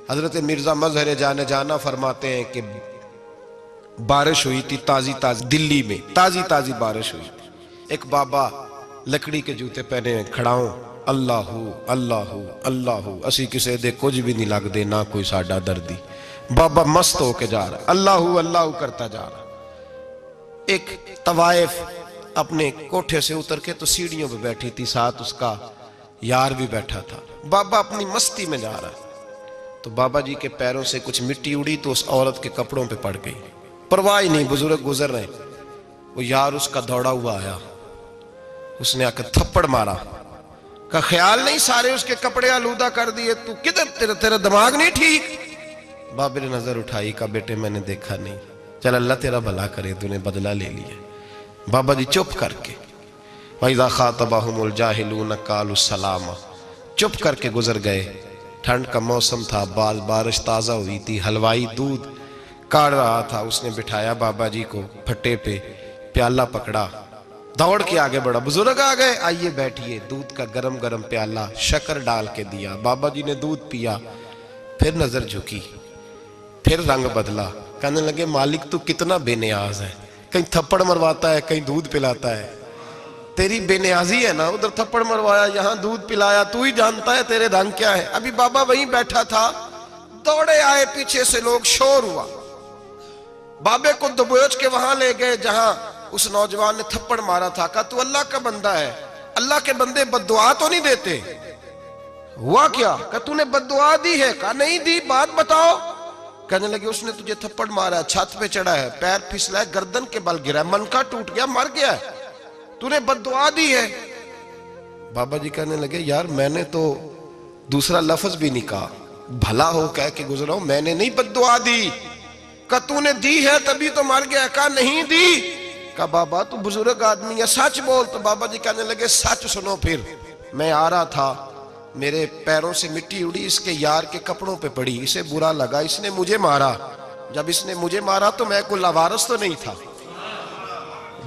حضرت مرزا مظہر جانے جانا فرماتے ہیں کہ بارش ہوئی تھی تازی تازی دلی میں، تازی تازی بارش ہوئی تھی. ایک بابا لکڑی کے جوتے پہنے کھڑا ہوں، اللہ اللہ اللہ اسی کسے دے کچھ بھی نہیں لگ دے، نہ کوئی ساڈا دردی. بابا مست ہو کے جا رہا، اللہ اللہ کرتا جا رہا. ایک طوائف اپنے کوٹھے سے اتر کے تو سیڑھیوں پہ بیٹھی تھی، ساتھ اس کا یار بھی بیٹھا تھا. بابا اپنی مستی میں جا رہا تو بابا جی کے پیروں سے کچھ مٹی اڑی تو اس عورت کے کپڑوں پہ پڑ گئی. پرواہ ہی نہیں، بزرگ گزر رہے. وہ یار اس کا دوڑا ہوا آیا، اس نے آ کے تھپڑ مارا. کا خیال نہیں سارے اس کے کپڑے آلودہ کر دیے، تو کدھر تیرا دماغ نہیں ٹھیک؟ بابے نے نظر اٹھائی، کہا بیٹے میں نے دیکھا نہیں، چل اللہ تیرا بھلا کرے، تو نے بدلہ لے لیا. بابا جی چپ کر کے وَإِذَا خَاطَبَهُمُ الْجَاهِلُونَ قَالُوا السَّلَامَ چپ کر کے گزر گئے. ٹھنڈ کا موسم تھا، بارش تازہ ہوئی تھی، حلوائی دودھ کاڑ رہا تھا. اس نے بٹھایا بابا جی کو پھٹے پہ، پیالہ پکڑا، دوڑ کے آگے بڑھا. بزرگ آ گئے، آئیے بیٹھیے. دودھ کا گرم گرم پیالہ شکر ڈال کے دیا. بابا جی نے دودھ پیا، پھر نظر جھکی، پھر رنگ بدلا. کہنے لگے مالک تو کتنا بے نیاز ہے، کہیں تھپڑ مرواتا ہے، کہیں دودھ پلاتا ہے. تیری بے نیازی ہے نا، ادھر تھپڑ مروایا، یہاں دودھ پلایا، تو ہی جانتا ہے تیرے رنگ کیا ہے. ابھی بابا وہیں بیٹھا تھا، دوڑے آئے پیچھے سے لوگ، شور ہوا. بابے کو دبوچ کے وہاں لے گئے جہاں اس نوجوان نے تھپڑ مارا تھا. کہا تو اللہ کا بندہ ہے، اللہ کے بندے بد دعا تو نہیں دیتے. ہوا کیا؟ کہا تو نے بد دعا دی ہے؟ کہا نہیں دی، بات بتاؤ. کہنے لگے اس نے تجھے تھپڑ مارا ہے، چھت پہ چڑھا ہے، پیر پھسلا ہے، گردن کے بل گرا ہے، منکا ٹوٹ گیا، مر گیا ہے، تو نے بد دعا دی ہے. بابا جی کہنے لگے یار میں نے تو دوسرا لفظ بھی نہیں کہا، بھلا ہو کہہ کے گزرا ہوں، میں نے نہیں بد دعا دی. کہا تو نے دی ہے تبھی تو مر گیا. کہا نہیں دی. کہا بابا تو بزرگ آدمی ہے، سچ بول. تو بابا جی کہنے لگے سچ سنو. پھر میں آ رہا تھا، میرے پیروں سے مٹی اڑی، اس کے یار کے کپڑوں پہ پڑی، اسے برا لگا، اس نے مجھے مارا. جب اس نے مجھے مارا تو میں کوئی لاوارث تو نہیں تھا،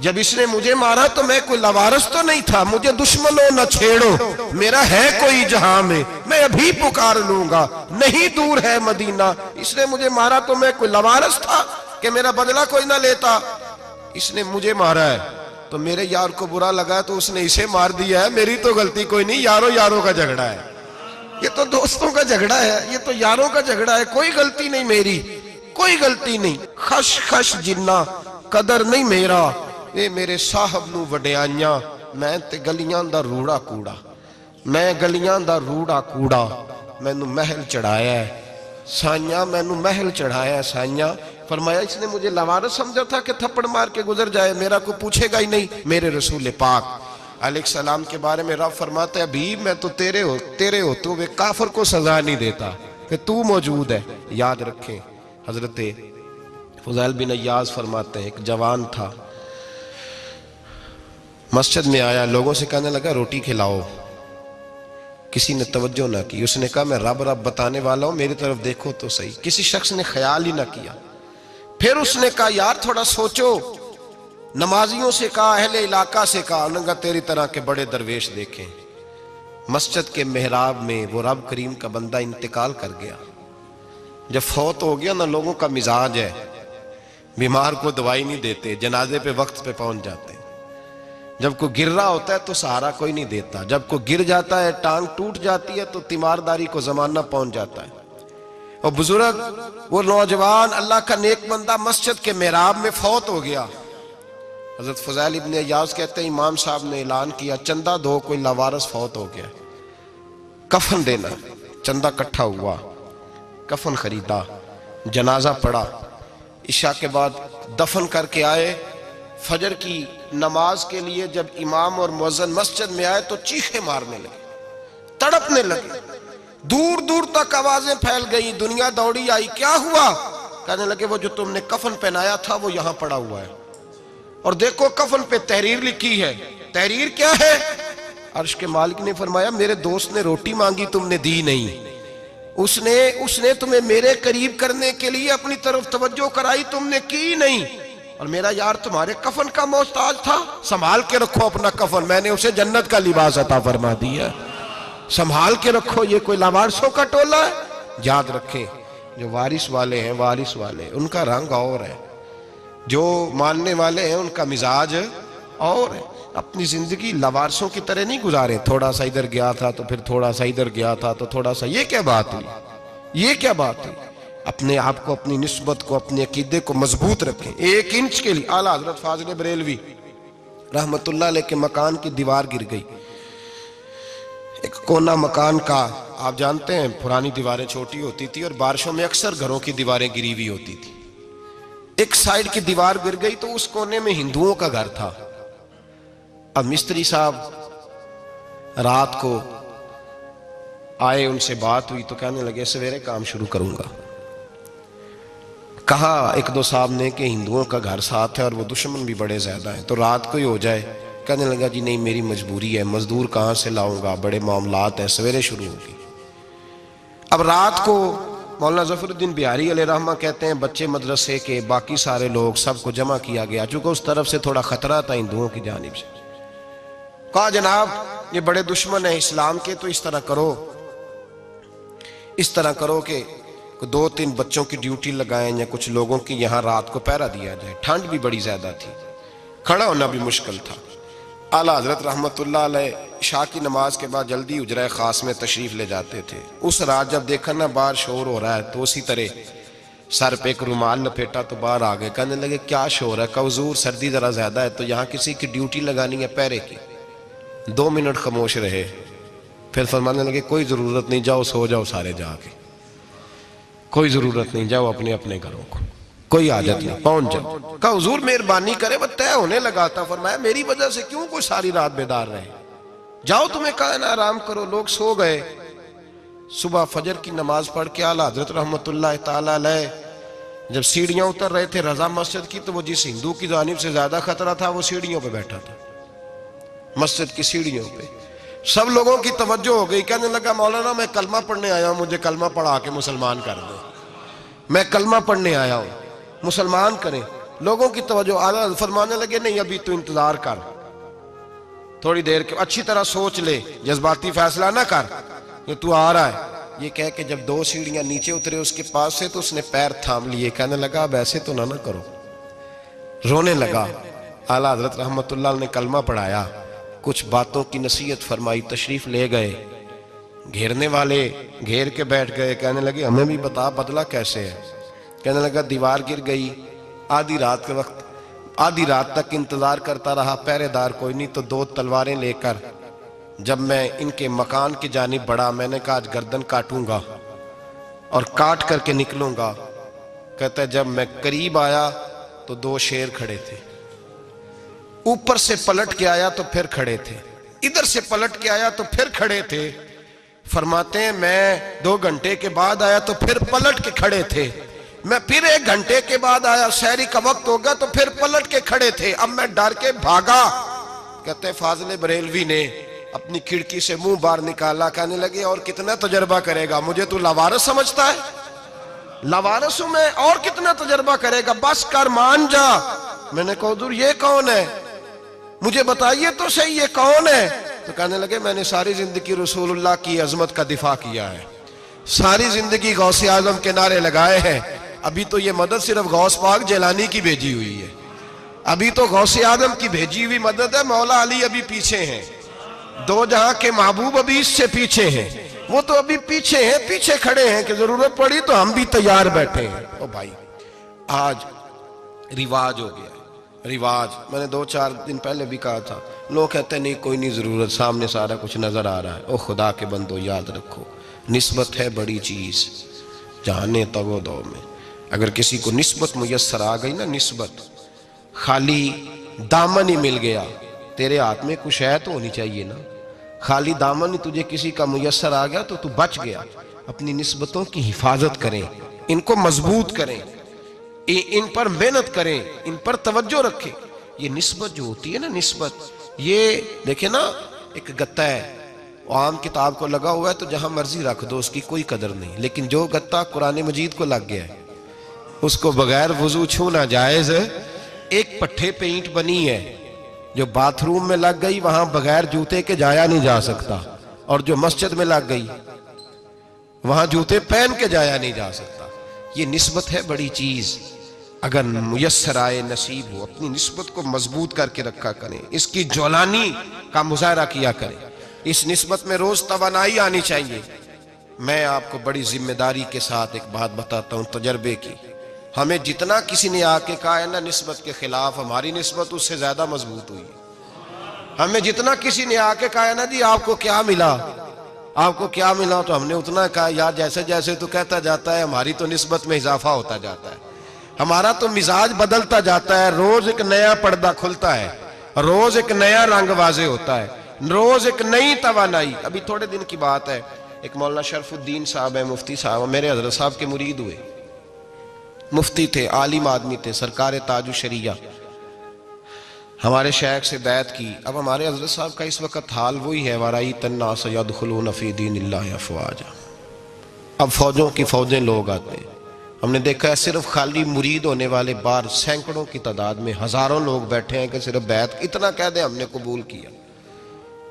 جب اس نے مجھے مارا تو میں کوئی لاوارث تو نہیں تھا. مجھے دشمنوں نہ چھیڑو، میرا ہے کوئی جہاں میں ابھی پکار لوں گا، نہیں دور ہے مدینہ. اس نے مجھے مارا تو میں کوئی لاوارث تھا کہ میرا بدلہ کوئی نہ لیتا. اس نے مجھے مارا ہے تو میرے یار کو برا لگا تو اس نے اسے مار دیا ہے، میری تو غلطی کوئی نہیں. یاروں کا جھگڑا ہے، یہ تو دوستوں کا جھگڑا ہے، یہ تو یاروں کا جھگڑا ہے، کوئی غلطی نہیں میری، کوئی غلطی نہیں. خش خش جنہ قدر نہیں میرا، اے میرے صاحب نو وڈیاں، میں تے گلیاں دا روڑا کوڑا، میں گلیاں دا روڑا کوڑا. میں نو محل چڑھایا ہے سائیاں، میں نو محل چڑھایا ہے سائیاں. فرمایا اس نے مجھے لوارث سمجھا تھا کہ تھپڑ مار کے گزر جائے، میرا کو پوچھے گا ہی نہیں. میرے رسول پاک علیہ السلام کے بارے میں رب فرماتا ہے ابھی میں تو تیرے ہوتے ہوئے کافر کو سزا نہیں دیتا کہ تو موجود ہے. یاد رکھیں حضرت فضیل بن عیاض فرماتے ہیں ایک جوان تھا، مسجد میں آیا، لوگوں سے کہنے لگا روٹی کھلاؤ. کسی نے توجہ نہ کی. اس نے کہا میں رب بتانے والا ہوں، میری طرف دیکھو تو صحیح. کسی شخص نے خیال ہی نہ کیا. پھر اس نے کہا یار تھوڑا سوچو. نمازیوں سے کہا، اہل علاقہ سے کہا، انہوں نے کہا تیری طرح کے بڑے درویش دیکھیں. مسجد کے محراب میں وہ رب کریم کا بندہ انتقال کر گیا. جب فوت ہو گیا نا، لوگوں کا مزاج ہے، بیمار کو دوائی نہیں دیتے، جنازے پہ وقت پہ پہنچ جاتے. جب کوئی گر رہا ہوتا ہے تو سہارا کوئی نہیں دیتا، جب کوئی گر جاتا ہے، ٹانگ ٹوٹ جاتی ہے تو تیمارداری کو زمانہ پہنچ جاتا ہے. اور بزرگ وہ نوجوان اللہ کا نیک بندہ مسجد کے محراب میں فوت ہو گیا. حضرت فضیل ابن عیاض کہتے ہیں امام صاحب نے اعلان کیا چندہ دو، کوئی لاوارث فوت ہو گیا، کفن دینا. چندہ کٹھا ہوا، کفن خریدا، جنازہ پڑا. عشاء کے بعد دفن کر کے آئے. فجر کی نماز کے لیے جب امام اور مؤذن مسجد میں آئے تو چیخیں مارنے لگے، تڑپنے لگے. دور دور تک آوازیں پھیل گئی، دنیا دوڑی آئی. کیا ہوا؟ کہنے لگے وہ جو تم نے کفن پہنایا تھا وہ یہاں پڑا ہوا ہے، اور دیکھو کفن پہ تحریر لکھی ہے. تحریر کیا ہے؟ عرش کے مالک نے فرمایا میرے دوست نے روٹی مانگی تم نے دی نہیں، اس نے تمہیں میرے قریب کرنے کے لیے اپنی طرف توجہ کرائی، تم نے کی نہیں. اور میرا یار تمہارے کفن کا محتاج تھا، سنبھال کے رکھو اپنا کفن، میں نے اسے جنت کا لباس عطا فرما دیا، سنبھال کے رکھو. یہ کوئی لاوارثوں کا ٹولہ ہے؟ یاد رکھیں جو وارث والے ہیں، وارث والے ان کا رنگ اور ہے، جو ماننے والے ہیں ان کا مزاج اور ہے۔ اپنی زندگی لوارثوں کی طرح نہیں گزاریں، تھوڑا سا ادھر گیا تھا تو پھر تھوڑا سا ادھر گیا تھا تو تھوڑا سا، یہ کیا بات ہوئی، یہ کیا بات ہوئی؟ اپنے آپ کو، اپنی نسبت کو، اپنے عقیدے کو مضبوط رکھیں۔ 1 انچ کے لیے اعلیٰ حضرت فاضل بریلوی رحمت اللہ علیہ کے مکان کی دیوار گر گئی، ایک کونا مکان کا، آپ جانتے ہیں پرانی دیواریں چھوٹی ہوتی تھی اور بارشوں میں اکثر گھروں کی دیواریں گری ہوئی ہوتی تھی، ایک سائیڈ کی دیوار گر گئی تو اس کونے میں ہندوؤں کا گھر تھا۔ اب مستری صاحب رات کو آئے، ان سے بات ہوئی تو کہنے لگے سویرے کام شروع کروں گا۔ کہا 1-2 صاحب نے کہ ہندوؤں کا گھر ساتھ ہے اور وہ دشمن بھی بڑے زیادہ ہیں، تو رات کو ہی ہو جائے۔ کہنے لگا جی نہیں، میری مجبوری ہے، مزدور کہاں سے لاؤں گا، بڑے معاملات ہیں، سویرے شروع ہوگی۔ اب رات کو مولانا ظفر الدین بہاری علیہ رحمہ کہتے ہیں بچے مدرسے کے، باقی سارے لوگ، سب کو جمع کیا گیا، چونکہ اس طرف سے تھوڑا خطرہ تھا ہندوؤں کی جانب سے۔ کہا جناب یہ بڑے دشمن ہیں اسلام کے، تو اس طرح کرو کہ 2-3 بچوں کی ڈیوٹی لگائیں یا کچھ لوگوں کی یہاں رات کو پہرا دیا جائے۔ ٹھنڈ بھی بڑی زیادہ تھی، کھڑا ہونا بھی مشکل تھا۔ اعلیٰ حضرت رحمت اللہ علیہ عشاء کی نماز کے بعد جلدی حجرہ خاص میں تشریف لے جاتے تھے۔ اس رات جب دیکھا نا باہر شور ہو رہا ہے تو اسی طرح سر پہ ایک رومال لپیٹا تو باہر آ گئے، کہنے لگے کیا شور ہے؟ کہا حضور سردی ذرا زیادہ ہے تو یہاں کسی کی ڈیوٹی لگانی ہے پہرے کی۔ 2 منٹ خاموش رہے، پھر فرمانے لگے کوئی ضرورت نہیں، جاؤ سو جاؤ سارے جا کے، کوئی ضرورت نہیں، جاؤ اپنے اپنے گھروں کو، کوئی حاجت نہیں، پہنچ جاؤ۔ کہا حضور مہربانی کرے، وہ طے ہونے لگا تھا۔ فرمایا میری وجہ سے کیوں کوئی ساری رات بیدار رہے، جاؤ تمہیں کہا نا آرام کرو۔ لوگ سو گئے۔ صبح فجر کی نماز پڑھ کے اعلیٰ حضرت رحمت اللہ تعالی علیہ جب سیڑھیاں اتر رہے تھے رضا مسجد کی، تو وہ جس ہندو کی جانب سے زیادہ خطرہ تھا وہ سیڑھیوں پہ بیٹھا تھا، مسجد کی سیڑھیوں پہ۔ سب لوگوں کی توجہ ہو گئی، کہنے لگا مولانا میں کلمہ پڑھنے آیا ہوں، مجھے کلمہ پڑھا کے مسلمان کر دو، میں کلمہ پڑھنے آیا ہوں، مسلمان کریں۔ لوگوں کی توجہ، اعلیٰ فرمانے لگے نہیں ابھی تو انتظار کر، تھوڑی دیر کے اچھی طرح سوچ لے، جذباتی فیصلہ نہ کر، یہ تو آ رہا ہے۔ یہ کہہ کے جب 2 سیڑھیاں نیچے اترے اس کے پاس سے تو اس نے پیر تھام لیے، کہنے لگا اب ایسے تو نہ کرو، رونے لگا۔ اعلیٰ حضرت رحمت اللہ نے کلمہ پڑھایا، کچھ باتوں کی نصیحت فرمائی، تشریف لے گئے۔ گھیرنے والے گھیر کے بیٹھ گئے، کہنے لگے ہمیں بھی بتا بدلہ کیسے ہے۔ کہنے لگا دیوار گر گئی، آدھی رات کے وقت، آدھی رات تک انتظار کرتا رہا، پہرے دار کوئی نہیں، تو 2 تلواریں لے کر جب میں ان کے مکان کی جانب بڑھا، میں نے کہا آج گردن کاٹوں گا اور کاٹ کر کے نکلوں گا۔ کہتا ہے جب میں قریب آیا تو 2 شیر کھڑے تھے، اوپر سے پلٹ کے آیا تو پھر کھڑے تھے، ادھر سے پلٹ کے آیا تو پھر کھڑے تھے۔ فرماتے ہیں میں 2 گھنٹے کے بعد آیا تو پھر پلٹ کے کھڑے تھے، میں پھر 1 گھنٹے کے بعد آیا، سحری کا وقت ہوگا تو پھر پلٹ کے کھڑے تھے، اب میں ڈر کے بھاگا۔ کہتے ہیں فاضل بریلوی نے اپنی کھڑکی سے منہ باہر نکالا، کہنے لگے اور کتنا تجربہ کرے گا، مجھے تو لاوارث سمجھتا ہے، لاوارث ہوں میں، اور کتنا تجربہ کرے گا، بس کر مان جا۔ میں نے کہا حضور یہ کون ہے، مجھے بتائیے تو صحیح یہ کون ہے۔ تو کہنے لگے میں نے ساری زندگی رسول اللہ کی عظمت کا دفاع کیا ہے، ساری زندگی غوث اعظم کے نعرے لگائے ہیں، ابھی تو یہ مدد صرف غوث پاک جیلانی کی بھیجی ہوئی ہے، ابھی تو غوث اعظم کی بھیجی ہوئی مدد ہے، مولا علی ابھی پیچھے ہیں، 2 جہاں کے محبوب ابھی اس سے پیچھے ہیں، وہ تو ابھی پیچھے ہیں، پیچھے کھڑے ہیں کہ ضرورت پڑی تو ہم بھی تیار بیٹھے ہیں۔ او بھائی آج رواج ہو گیا، رواج، میں نے 2-4 دن پہلے بھی کہا تھا، لوگ کہتے ہیں نہیں کوئی نہیں ضرورت، سامنے سارا کچھ نظر آ رہا ہے۔ او خدا کے بندو یاد رکھو، نسبت ہے بڑی چیز، جانے تو دو میں اگر کسی کو نسبت میسر آ گئی نا، نسبت، خالی دامن ہی مل گیا، تیرے ہاتھ میں کچھ ہے تو ہونی چاہیے نا، خالی دامن ہی تجھے کسی کا میسر آ گیا تو بچ گیا۔ اپنی نسبتوں کی حفاظت کریں، ان کو مضبوط کریں، ان پر محنت کریں، ان پر توجہ رکھیں۔ یہ نسبت جو ہوتی ہے نا، نسبت، یہ دیکھیں نا ایک گتہ ہے، عام کتاب کو لگا ہوا ہے تو جہاں مرضی رکھ دو، اس کی کوئی قدر نہیں، لیکن جو گتہ قرآن مجید کو لگ گیا ہے اس کو بغیر وضو چھونا جائز ہے۔ ایک پٹھے پہ اینٹ بنی ہے، جو باتھ روم میں لگ گئی وہاں بغیر جوتے کے جایا نہیں جا سکتا، اور جو مسجد میں لگ گئی وہاں جوتے پہن کے جایا نہیں جا سکتا. یہ نسبت ہے بڑی چیز. اگر میسر آئے نصیب ہو اپنی نسبت کو مضبوط کر کے رکھا کریں, اس کی جولانی کا مظاہرہ کیا کریں. اس نسبت میں روز توانائی آنی چاہیے. میں آپ کو بڑی ذمہ داری کے ساتھ ایک بات بتاتا ہوں تجربے کی. ہمیں جتنا کسی نے آ کے کہا ہے نا نسبت کے خلاف, ہماری نسبت اس سے زیادہ مضبوط ہوئی. ہمیں جتنا کسی نے آ کے کہا ہے نا جی آپ کو کیا ملا, آپ کو کیا ملا, تو ہم نے اتنا کہا یار جیسے جیسے تو کہتا جاتا ہے ہماری تو نسبت میں اضافہ ہوتا جاتا ہے, ہمارا تو مزاج بدلتا جاتا ہے. روز ایک نیا پردہ کھلتا ہے, روز ایک نیا رنگ واضح ہوتا ہے, روز ایک نئی توانائی. ابھی تھوڑے دن کی بات ہے, ایک مولانا شرف الدین صاحب ہے, مفتی صاحب, میرے حضرت صاحب کے مرید ہوئے. مفتی تھے, عالم آدمی تھے, سرکار تاج الشریعہ, ہمارے شیخ سے بیعت کی. اب ہمارے حضرت صاحب کا اس وقت حال وہی ہے وَرَأَيْتَ النَّاسَ يَدْخُلُونَ فِي دِينِ اللَّهِ أَفْوَاجًا. اب فوجوں کی فوجیں لوگ آتے ہیں. ہم نے دیکھا ہے صرف خالی مرید ہونے والے باہر سینکڑوں کی تعداد میں ہزاروں لوگ بیٹھے ہیں کہ صرف بیعت اتنا کہہ دیں ہم نے قبول کیا.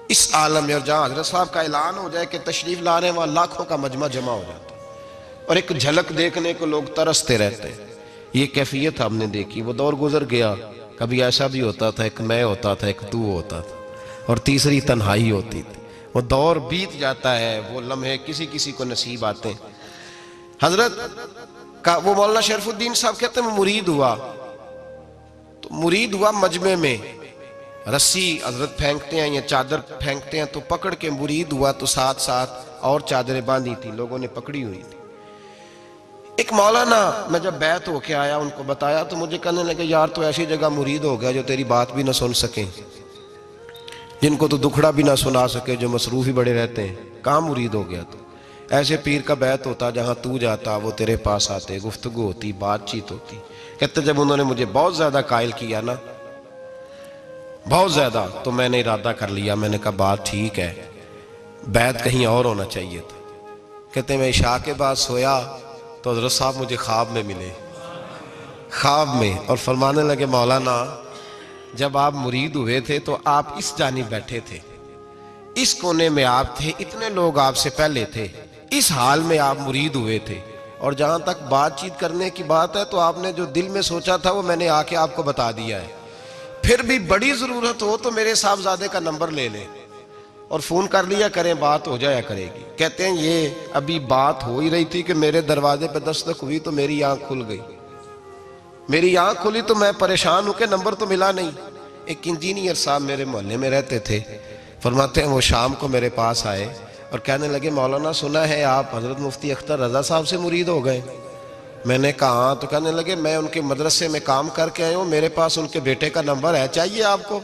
اس عالم میں اور جہاں حضرت صاحب کا اعلان ہو جائے کہ تشریف لا رہے ہیں وہاں لاکھوں کا مجمع جمع ہو جاتا ہے اور ایک جھلک دیکھنے کو لوگ ترستے رہتے ہیں. یہ کیفیت ہم نے دیکھی. وہ دور گزر گیا. کبھی ایسا بھی ہوتا تھا ایک میں ہوتا تھا, ایک تو ہوتا تھا, اور تیسری تنہائی ہوتی تھی. وہ دور بیت جاتا ہے, وہ لمحے کسی کسی کو نصیب آتے ہیں. حضرت کا وہ مولانا شرف الدین صاحب کہتے ہیں مرید ہوا, تو مرید ہوا مجمع میں, رسی حضرت پھینکتے ہیں یا چادر پھینکتے ہیں تو پکڑ کے مرید ہوا, تو ساتھ ساتھ اور چادریں باندھی تھی, لوگوں نے پکڑی ہوئی تھی. ایک مولانا, میں جب بیعت ہو کے آیا ان کو بتایا تو مجھے کہنے لگے یار تو ایسی جگہ مرید ہو گیا جو تیری بات بھی نہ سن سکیں, جن کو تو دکھڑا بھی نہ سنا سکے, جو مصروف ہی بڑے رہتے ہیں, کہاں مرید ہو گیا تو. ایسے پیر کا بیعت ہوتا جہاں تو جاتا وہ تیرے پاس آتے, گفتگو ہوتی, بات چیت ہوتی. کہتے جب انہوں نے مجھے بہت زیادہ قائل کیا نا, بہت زیادہ, تو میں نے ارادہ کر لیا. میں نے کہا بات ٹھیک ہے, بیعت کہیں اور ہونا چاہیے تھا. کہتے میں عشاء کے بعد سویا تو حضرت صاحب مجھے خواب میں ملے, خواب میں, اور فرمانے لگے مولانا جب آپ مرید ہوئے تھے تو آپ اس جانب بیٹھے تھے, اس کونے میں آپ تھے, اتنے لوگ آپ سے پہلے تھے, اس حال میں آپ مرید ہوئے تھے, اور جہاں تک بات چیت کرنے کی بات ہے تو آپ نے جو دل میں سوچا تھا وہ میں نے آ کے آپ کو بتا دیا ہے. پھر بھی بڑی ضرورت ہو تو میرے صاحبزادے کا نمبر لے لیں اور فون کر لیا کریں, بات ہو جایا کرے گی. کہتے ہیں یہ ابھی بات ہو ہی رہی تھی کہ میرے دروازے پہ دستک ہوئی تو میری آنکھ کھل گئی. میری آنکھ کھلی تو میں پریشان ہوں کہ نمبر تو ملا نہیں. ایک انجینئر صاحب میرے محلے میں رہتے تھے, فرماتے ہیں وہ شام کو میرے پاس آئے اور کہنے لگے مولانا سنا ہے آپ حضرت مفتی اختر رضا صاحب سے مرید ہو گئے. میں نے کہا ہاں. تو کہنے لگے میں ان کے مدرسے میں کام کر کے آئے ہوں, میرے پاس ان کے بیٹے کا نمبر ہے, چاہیے آپ کو؟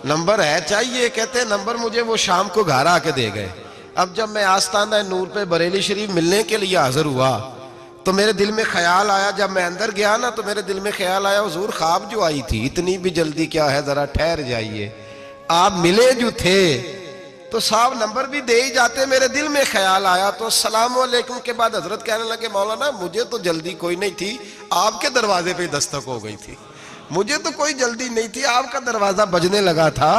نمبر ہے چاہیے. کہتے ہیں نمبر مجھے وہ شام کو گھر آ کے دے گئے. اب جب میں آستانہ نور پہ بریلی شریف ملنے کے لیے حاضر ہوا تو میرے دل میں خیال آیا, جب میں اندر گیا نا تو میرے دل میں خیال آیا حضور خواب جو آئی تھی اتنی بھی جلدی کیا ہے, ذرا ٹھہر جائیے, آپ ملے جو تھے تو صاحب نمبر بھی دے ہی جاتے. میرے دل میں خیال آیا تو السلام علیکم کے بعد حضرت کہنے لگے مولانا مجھے تو جلدی کوئی نہیں تھی, آپ کے دروازے پہ دستک ہو گئی تھی, مجھے تو کوئی جلدی نہیں تھی, آپ کا دروازہ بجنے لگا تھا,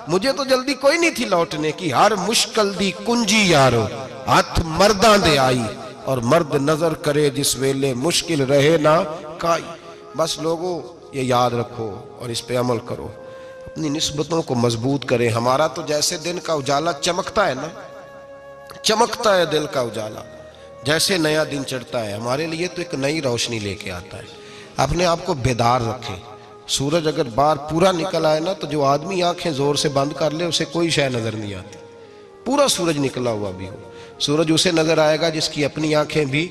مجھے تو جلدی کوئی نہیں تھی لوٹنے کی. ہر مشکل دی کنجی یارو ہاتھ مرداں دے آئی, اور مرد نظر کرے جس ویلے مشکل رہے نہ کائی. بس لوگوں یہ یاد رکھو اور اس پہ عمل کرو, اپنی نسبتوں کو مضبوط کریں. ہمارا تو جیسے دن کا اجالا چمکتا ہے نا, چمکتا ہے دل کا اجالا, جیسے نیا دن چڑھتا ہے ہمارے لیے تو ایک نئی روشنی لے کے آتا ہے. اپنے آپ کو بیدار رکھیں. سورج اگر باہر پورا نکل آئے نا تو جو آدمی آنکھیں زور سے بند کر لے اسے کوئی شے نظر نہیں آتی. پورا سورج نکلا ہوا بھی ہو, سورج اسے نظر آئے گا جس کی اپنی آنکھیں بھی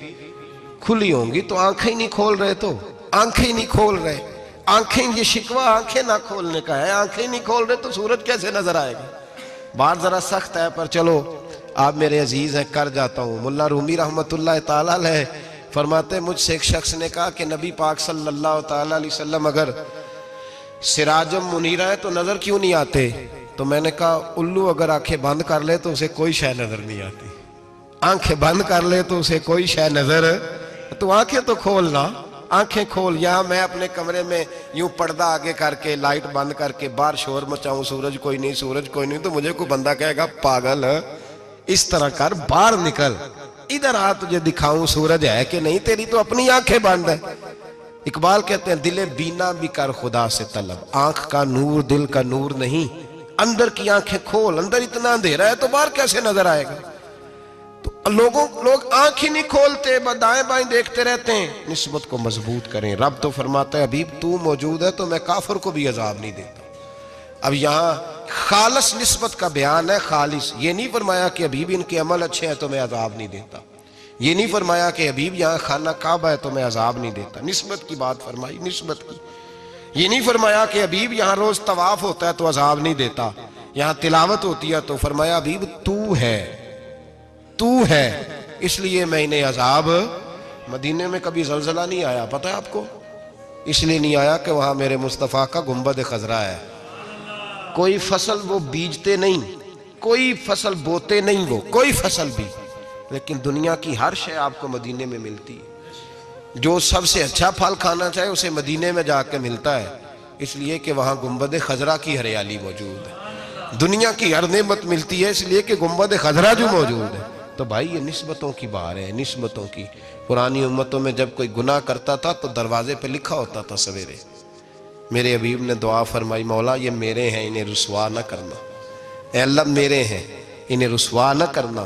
کھلی ہوں گی. تو آنکھیں نہیں کھول رہے, تو آنکھیں نہیں کھول رہے, آنکھیں, یہ شکوہ آنکھیں نہ کھولنے کا ہے, آنکھیں نہیں کھول رہے تو سورج کیسے نظر آئے گا. بات ذرا سخت ہے پر چلو آپ میرے عزیز ہیں کر جاتا ہوں. ملا رومی رحمت اللہ تعالیٰ علیہ فرماتے مجھ سے ایک شخص نے کہا کہ نبی پاک صلی اللہ تعالیٰ علیہ وسلم اگر سراجم منیرہ ہے تو نظر کیوں نہیں آتے؟ تو میں نے کہا الو اگر آنکھیں بند کر لے تو اسے کوئی شے نظر نہیں آتی. آنکھیں بند کر لے تو اسے کوئی شے نظر, تو آنکھیں تو کھولنا, آنکھیں کھول. یہاں میں اپنے کمرے میں یوں پردہ آگے کر کے لائٹ بند کر کے باہر شور مچاؤں, سورج کوئی نہیں, سورج کوئی نہیں, تو مجھے کوئی بندہ کہے گا پاگل, اس طرح کر, باہر نکل, ادھر آ تجھے دکھاؤں سورج ہے کہ نہیں، تیری تو اپنی آنکھیں بند ہے۔ اقبال کہتے ہیں دل بینا بھی کر خدا سے طلب، آنکھ کا نور دل کا نور نہیں، اندر کی آنکھیں کھول، اندر اتنا اندھیرا ہے تو باہر کیسے نظر آئے گا؟ تو لوگ آنکھ ہی نہیں کھولتے، دائیں بائیں دیکھتے رہتے ہیں۔ نسبت کو مضبوط کریں۔ رب تو فرماتا ہے حبیب تو موجود ہے تو میں کافر کو بھی عذاب نہیں دیتا۔ اب یہاں خالص نسبت کا بیان ہے، خالص، یہ نہیں فرمایا کہ حبیب ان کے عمل اچھے ہیں تو میں عذاب نہیں دیتا، یہ نہیں فرمایا کہ حبیب یہاں خانہ کعبہ ہے تو میں عذاب نہیں دیتا، نسبت کی بات فرمائی، نسبت کی۔ یہ نہیں فرمایا کہ حبیب یہاں روز طواف ہوتا ہے تو عذاب نہیں دیتا، یہاں تلاوت ہوتی ہے تو فرمایا حبیب تو ہے اس لیے میں انہیں عذاب۔ مدینے میں کبھی زلزلہ نہیں آیا، پتہ ہے آپ کو؟ اس لیے نہیں آیا کہ وہاں میرے مصطفیٰ کا گنبد خضرا ہے۔ کوئی فصل وہ بیجتے نہیں، کوئی فصل بوتے نہیں، وہ کوئی فصل بھی، لیکن دنیا کی ہر شے آپ کو مدینے میں ملتی ہے۔ جو سب سے اچھا پھل کھانا چاہے اسے مدینے میں جا کے ملتا ہے، اس لیے کہ وہاں گنبد خضرا کی ہریالی موجود ہے۔ دنیا کی ہر نعمت ملتی ہے اس لیے کہ گنبد خضرا جو موجود ہے۔ تو بھائی یہ نسبتوں کی بار ہے، نسبتوں کی۔ پرانی امتوں میں جب کوئی گناہ کرتا تھا تو دروازے پہ لکھا ہوتا تھا سویرے، میرے حبیب نے دعا فرمائی مولا یہ میرے ہیں انہیں رسوا نہ کرنا، اے اللہ میرے ہیں انہیں رسوا نہ کرنا۔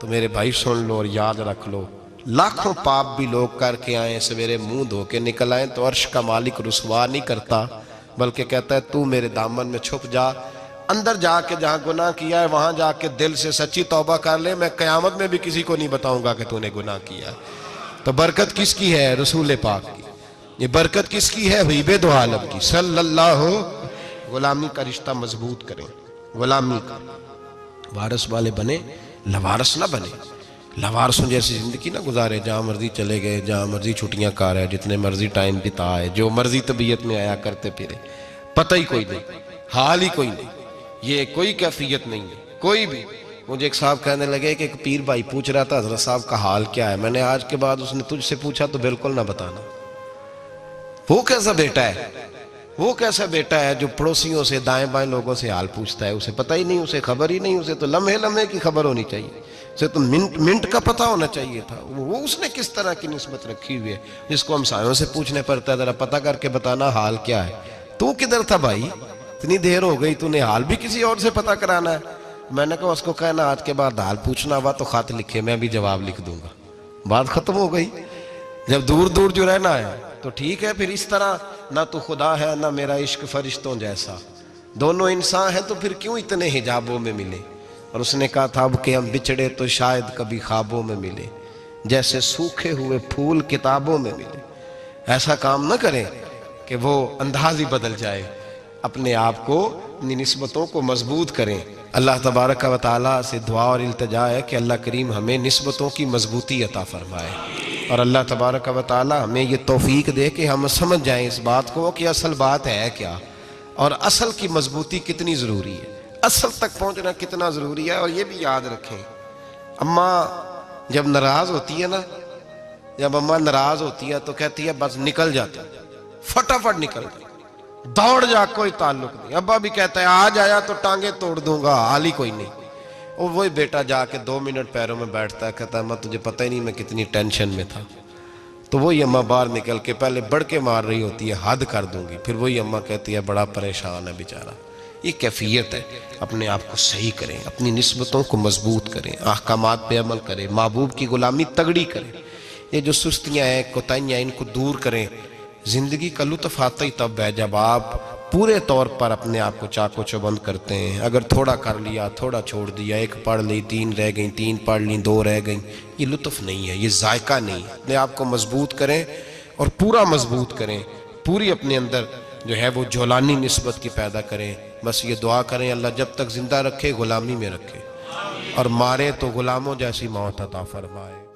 تو میرے بھائی سن لو اور یاد رکھ لو، لاکھوں پاپ بھی لوگ کر کے آئیں، سویرے منہ دھو کے نکل آئیں تو عرش کا مالک رسوا نہیں کرتا، بلکہ کہتا ہے تو میرے دامن میں چھپ جا، اندر جا کے جہاں گناہ کیا ہے وہاں جا کے دل سے سچی توبہ کر لے، میں قیامت میں بھی کسی کو نہیں بتاؤں گا کہ تو نے گناہ کیا ہے۔ تو برکت کس کی ہے؟ رسول پاک کی۔ یہ برکت کس کی ہے؟ حبیب دو عالم کی صلی اللہ۔ غلامی کا رشتہ مضبوط کریں، غلامی کا، وارث والے بنے، لوارث نہ بنے۔ لوارثوں جیسی زندگی نہ گزارے، جہاں مرضی چلے گئے، جہاں مرضی چھٹیاں کار ہے، جتنے مرضی ٹائم بتا ہے، جو مرضی طبیعت میں آیا کرتے پھرے، پتہ ہی کوئی نہیں، حال ہی کوئی نہیں، یہ کوئی کیفیت نہیں ہے کوئی بھی۔ مجھے ایک صاحب کہنے لگے کہ ایک پیر بھائی پوچھ رہا تھا حضرت صاحب کا حال کیا ہے، میں نے آج کے بعد اس نے تجھ سے پوچھا تو بالکل نہ بتانا۔ وہ کیسا بیٹا ہے، وہ کیسا بیٹا ہے جو پڑوسیوں سے دائیں بائیں لوگوں سے حال پوچھتا ہے، اسے پتہ ہی نہیں، اسے خبر ہی نہیں، اسے تو لمحے لمحے کی خبر ہونی چاہیے، اسے تو منٹ کا پتہ ہونا چاہیے تھا۔ وہ اس نے کس طرح کی نسبت رکھی ہوئی ہے جس کو ہم سایوں سے پوچھنے پڑتا ہے ذرا پتہ کر کے بتانا حال کیا ہے۔ تو کدھر تھا بھائی، اتنی دیر ہو گئی، تو نے حال بھی کسی اور سے پتہ کرانا ہے؟ میں نے کہا اس کو کہنا آج کے بعد حال پوچھنا ہوا تو خط لکھے، میں بھی جواب لکھ دوں گا، بات ختم ہو گئی۔ جب دور دور جو رہنا ہے تو ٹھیک ہے، پھر اس طرح نہ تو خدا ہے نہ میرا عشق فرشتوں جیسا، دونوں انسان ہیں تو پھر کیوں اتنے حجابوں میں ملے؟ اور اس نے کہا تھا اب کہ ہم بچھڑے تو شاید کبھی خوابوں میں ملے، جیسے سوکھے ہوئے پھول کتابوں میں ملے۔ ایسا کام نہ کریں کہ وہ انداز ہی بدل جائے، اپنے آپ کو، اپنی نسبتوں کو مضبوط کریں۔ اللہ تبارک و تعالیٰ سے دعا اور التجا ہے کہ اللہ کریم ہمیں نسبتوں کی مضبوطی عطا فرمائے، اور اللہ تبارک و تعالیٰ ہمیں یہ توفیق دے کہ ہم سمجھ جائیں اس بات کو کہ اصل بات ہے کیا، اور اصل کی مضبوطی کتنی ضروری ہے، اصل تک پہنچنا کتنا ضروری ہے۔ اور یہ بھی یاد رکھیں، اماں جب ناراض ہوتی ہے نا، جب اماں ناراض ہوتی ہے تو کہتی ہے بس نکل جاتا، فٹافٹ نکل جاتا، دوڑ جا، کوئی تعلق نہیں۔ ابا بھی کہتا ہے آج آیا تو ٹانگیں توڑ دوں گا، حال ہی کوئی نہیں۔ اور وہی بیٹا جا کے 2 منٹ پیروں میں بیٹھتا ہے، کہتا ہے اماں تجھے پتہ ہی نہیں میں کتنی ٹینشن میں تھا۔ تو وہی اماں باہر نکل کے پہلے بڑھ کے مار رہی ہوتی ہے حد کر دوں گی، پھر وہی اماں کہتی ہے بڑا پریشان ہے بیچارہ۔ یہ کیفیت ہے، اپنے آپ کو صحیح کریں، اپنی نسبتوں کو مضبوط کریں، احکامات پہ عمل کریں، محبوب کی غلامی تگڑی کریں۔ یہ جو سستیاں ہیں، کوتاہیاں ہیں، ان کو دور کریں۔ زندگی کا لطف آتا ہی تب ہے جب آپ پورے طور پر اپنے آپ کو چاق و چوبند کرتے ہیں۔ اگر تھوڑا کر لیا، تھوڑا چھوڑ دیا، 1 پڑھ لی، 3 رہ گئیں، 3 پڑھ لیں، 2 رہ گئیں، یہ لطف نہیں ہے، یہ ذائقہ نہیں ہے۔ اپنے آپ کو مضبوط کریں اور پورا مضبوط کریں، پوری اپنے اندر جو ہے وہ جولانی نسبت کی پیدا کریں۔ بس یہ دعا کریں اللہ جب تک زندہ رکھے غلامی میں رکھے، اور مارے تو غلاموں جیسی موت عطا فرمائے۔